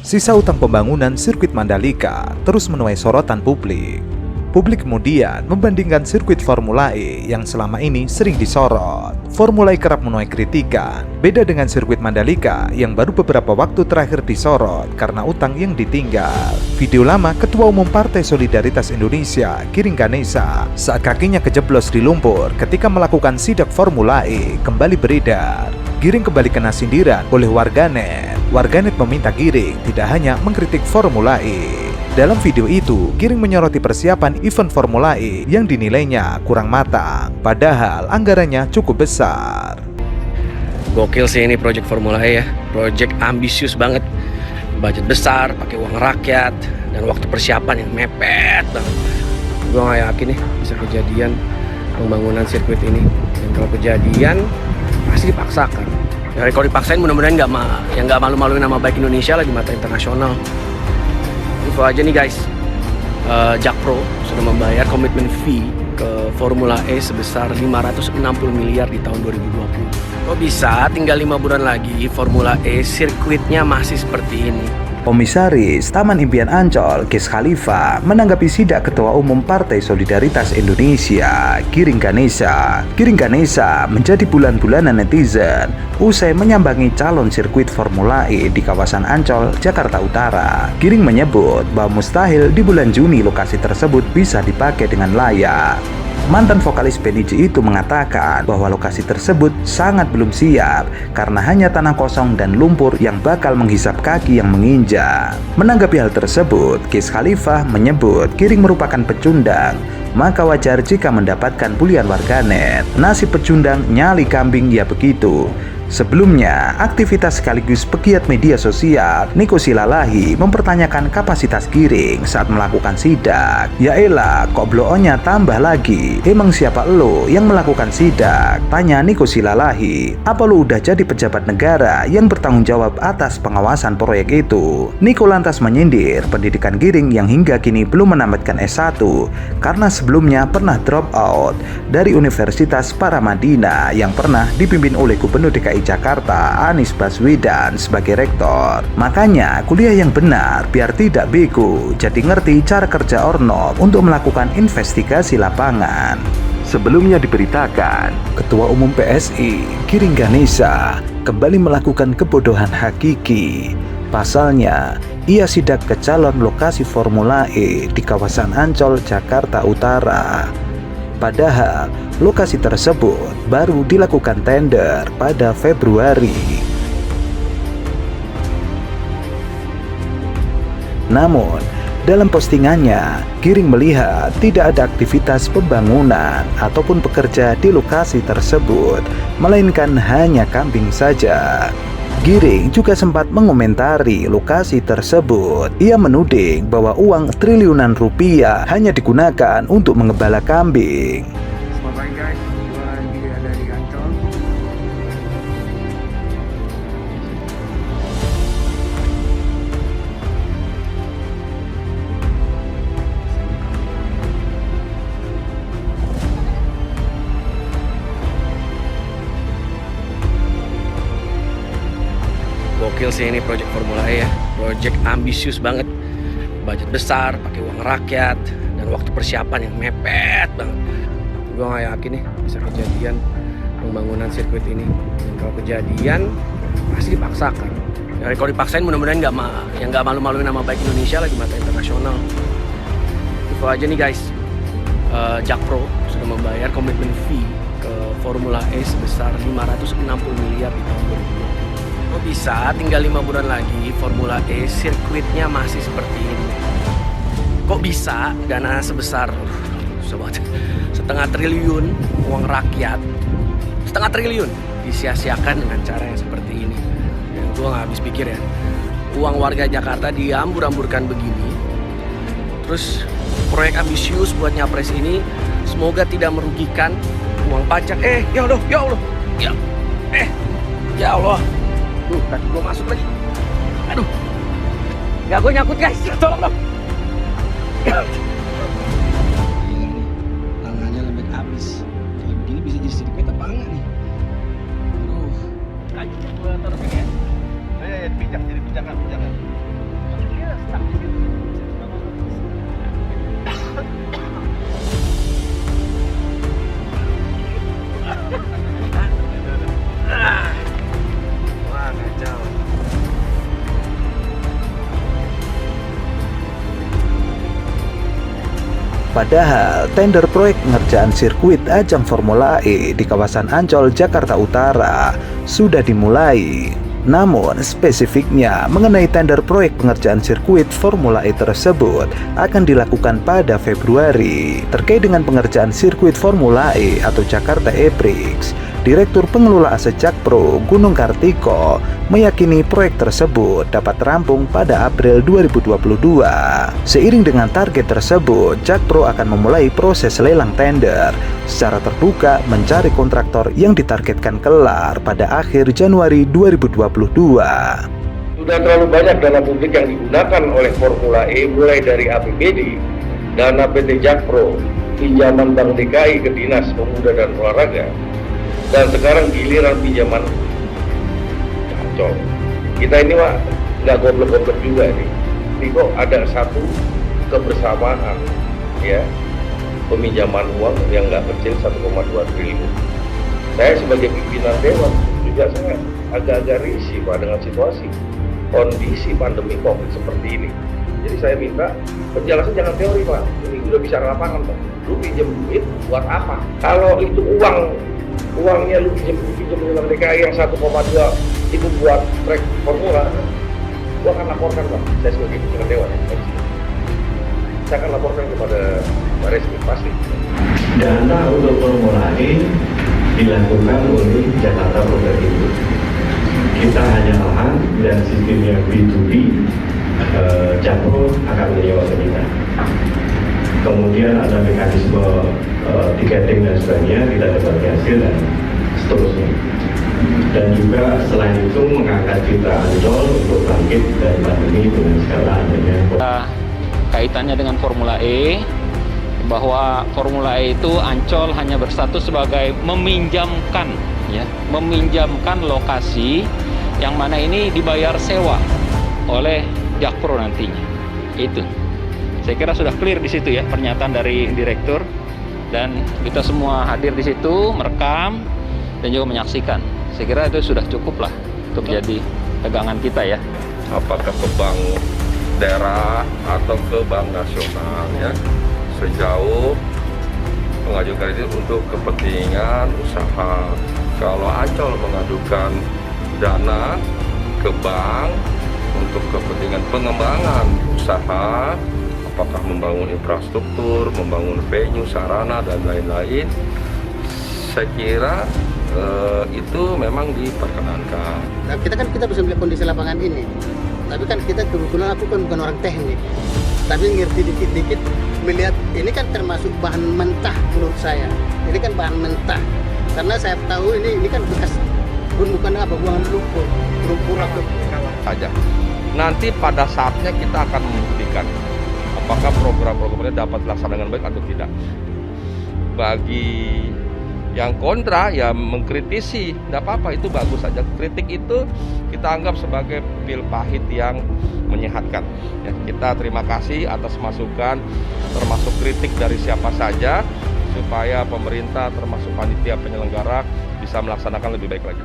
Sisa utang pembangunan sirkuit Mandalika terus menuai sorotan publik. Publik kemudian membandingkan sirkuit Formula E yang selama ini sering disorot. Formula E kerap menuai kritikan, beda dengan sirkuit Mandalika yang baru beberapa waktu terakhir disorot karena utang yang ditinggal. Video lama Ketua Umum Partai Solidaritas Indonesia, Giring Ganesa, saat kakinya kejeblos di lumpur ketika melakukan sidak Formula E kembali beredar. Giring kembali kena sindiran oleh warganet. Warganet meminta Giring tidak hanya mengkritik Formula E. Dalam video itu, Giring menyoroti persiapan event Formula E yang dinilainya kurang matang, padahal anggarannya cukup besar. Gokil sih ini project Formula E ya, project ambisius banget. Budget besar, pakai uang rakyat, dan waktu persiapan yang mepet banget. Gue gak yakin nih bisa kejadian pembangunan sirkuit ini. Dan kalau kejadian, pasti dipaksakan. Ya kalau dipaksain mudah-mudahan nggak malu-maluin nama baik Indonesia lah di mata internasional. Info aja nih guys, Jakpro sudah membayar komitmen fee ke Formula E sebesar 560 miliar di tahun 2020. Kok bisa tinggal 5 bulan lagi Formula E sirkuitnya masih seperti ini? Komisaris Taman Impian Ancol, Kees Khalifa, menanggapi sidak Ketua Umum Partai Solidaritas Indonesia, Giring Ganesa. Giring Ganesa menjadi bulan-bulanan netizen usai menyambangi calon sirkuit Formula E di kawasan Ancol, Jakarta Utara. Giring menyebut bahwa mustahil di bulan Juni lokasi tersebut bisa dipakai dengan layak. Mantan vokalis Benny J itu mengatakan bahwa lokasi tersebut sangat belum siap karena hanya tanah kosong dan lumpur yang bakal menghisap kaki yang menginjak. Menanggapi hal tersebut, Kees Khalifa menyebut Giring merupakan pecundang, maka wajar jika mendapatkan bulian warganet. Nasib pecundang nyali kambing ya begitu. Sebelumnya, aktivitas sekaligus pegiat media sosial Niko Silalahi mempertanyakan kapasitas Giring saat melakukan sidak. Yaelah, kok bloonnya tambah lagi? Emang siapa lo yang melakukan sidak? Tanya Niko Silalahi. Apa lo udah jadi pejabat negara yang bertanggung jawab atas pengawasan proyek itu? Niko lantas menyindir pendidikan Giring yang hingga kini belum menamatkan S1 karena sebelumnya pernah drop out dari Universitas Paramadina yang pernah dipimpin oleh Gubernur DKI Jakarta Anies Baswedan sebagai rektor. Makanya kuliah yang benar biar tidak bego, jadi ngerti cara kerja Ornov untuk melakukan investigasi lapangan. Sebelumnya diberitakan, Ketua Umum PSI Giring Ganesa kembali melakukan kebodohan hakiki. Pasalnya, ia sidak ke calon lokasi Formula E di kawasan Ancol, Jakarta Utara. Padahal lokasi tersebut baru dilakukan tender pada Februari. Namun, dalam postingannya, Giring melihat tidak ada aktivitas pembangunan ataupun pekerja di lokasi tersebut, melainkan hanya kambing saja. Giring juga sempat mengomentari lokasi tersebut. Ia menuding bahwa uang triliunan rupiah hanya digunakan untuk mengembala kambing. Selamat pagi guys, gue lagi ada di Ancol. Gokil sih ini project Formula E ya, project ambisius banget. Budget besar, pakai uang rakyat, dan waktu persiapan yang mepet banget. Gue gak yakin nih bisa kejadian pembangunan sirkuit ini. Dan kalau kejadian, pasti dipaksakan. Ya kalau dipaksain mudah-mudahan nggak malu-maluin nama baik Indonesia lah di mata internasional. Info aja nih guys, Jakpro sudah membayar komitmen fee ke Formula E sebesar 560 miliar di tahun 2020. Kok bisa tinggal 5 bulan lagi Formula E sirkuitnya masih seperti ini? Kok bisa dana sebesar setengah triliun uang rakyat, setengah triliun disia-siakan dengan cara yang seperti ini? Dan gue gak habis pikir ya, uang warga Jakarta diambur-amburkan begini. Terus proyek ambisius buat nyapres ini semoga tidak merugikan uang pajak. Ya Allah, ya Allah. Kaki gue masuk lagi. Aduh. Gak, gue nyangkut guys. Tolong dong. Gila nih. Tangannya lembek abis. Kalau begini bisa jadi sirkuit apa enggak nih? Aduh. Ayo gue taruh sini ya. Jadi pijakan. Padahal tender proyek pengerjaan sirkuit ajang Formula E di kawasan Ancol, Jakarta Utara sudah dimulai. Namun, spesifiknya mengenai tender proyek pengerjaan sirkuit Formula E tersebut akan dilakukan pada Februari. Terkait dengan pengerjaan sirkuit Formula E atau Jakarta E-Prix, Direktur Pengelola Aset Jakpro Gunung Kartiko meyakini proyek tersebut dapat rampung pada April 2022. Seiring dengan target tersebut, Jakpro akan memulai proses lelang tender secara terbuka mencari kontraktor yang ditargetkan kelar pada akhir Januari 2022. Sudah terlalu banyak dana publik yang digunakan oleh Formula E, mulai dari APBD, dana PT Jakpro, pinjaman Bank DKI ke Dinas Pemuda dan Olahraga, dan sekarang giliran pinjaman Ancol. Kita ini Pak nggak goblok-goblok juga nih. Ini kok ada satu kebersamaan, ya, peminjaman uang yang nggak kecil 1,2 triliun. Saya sebagai pimpinan dewan juga saya agak-agak risih Pak dengan situasi kondisi pandemi COVID seperti ini. Jadi saya minta penjelasan jangan teori Pak. Ini udah bicara lapangan Pak. Lu pinjam duit buat apa? Kalau itu uangnya lu pinjam dengan DKI yang 1,2 itu buat trek formula, gua akan laporkan Pak. Saya sebagai pimpinan dewan ya. Saya akan laporkan kepada Pak Resmi pasti. Dana untuk Formula E dilakukan oleh Jakarta Propertindo. Kita hanya lahan dan sistemnya B2B, Jakpro akan menyewa ke kita. Kemudian ada mekanisme tiketing dan sebagainya, kita dapat hasil dan seterusnya. Dan juga selain itu mengangkat citra Ancol untuk bangkit dari pandemi dengan skala adanya. Kaitannya dengan Formula E, bahwa Formula E itu Ancol hanya berstatus sebagai meminjamkan lokasi yang mana ini dibayar sewa oleh Jakpro nantinya. Itu saya kira sudah clear di situ ya pernyataan dari direktur, dan kita semua hadir di situ merekam dan juga menyaksikan. Saya kira itu sudah cukup lah untuk jadi pegangan kita ya. Apakah ke bank daerah atau ke bank nasional ya, sejauh mengajukan itu untuk kepentingan usaha. Kalau Ancol mengajukan dana ke bank untuk kepentingan pengembangan usaha, apakah membangun infrastruktur, membangun venue, sarana dan lain-lain, saya kira itu memang diperkenankan. Nah, kita bisa melihat kondisi lapangan ini, tapi kan kita kebetulan aku kan bukan orang teknik, tapi ngerti dikit-dikit melihat ini kan termasuk bahan mentah menurut saya. Ini kan bahan mentah karena saya tahu ini kan bekas bukan apa buangan lumpur Saja. Nanti pada saatnya kita akan membuktikan apakah program-programnya dapat dilaksanakan dengan baik atau tidak. Bagi yang kontra ya mengkritisi, tidak apa-apa, itu bagus saja. Kritik itu kita anggap sebagai pil pahit yang menyehatkan. Ya, kita terima kasih atas masukan, termasuk kritik dari siapa saja, supaya pemerintah termasuk panitia penyelenggara bisa melaksanakan lebih baik lagi.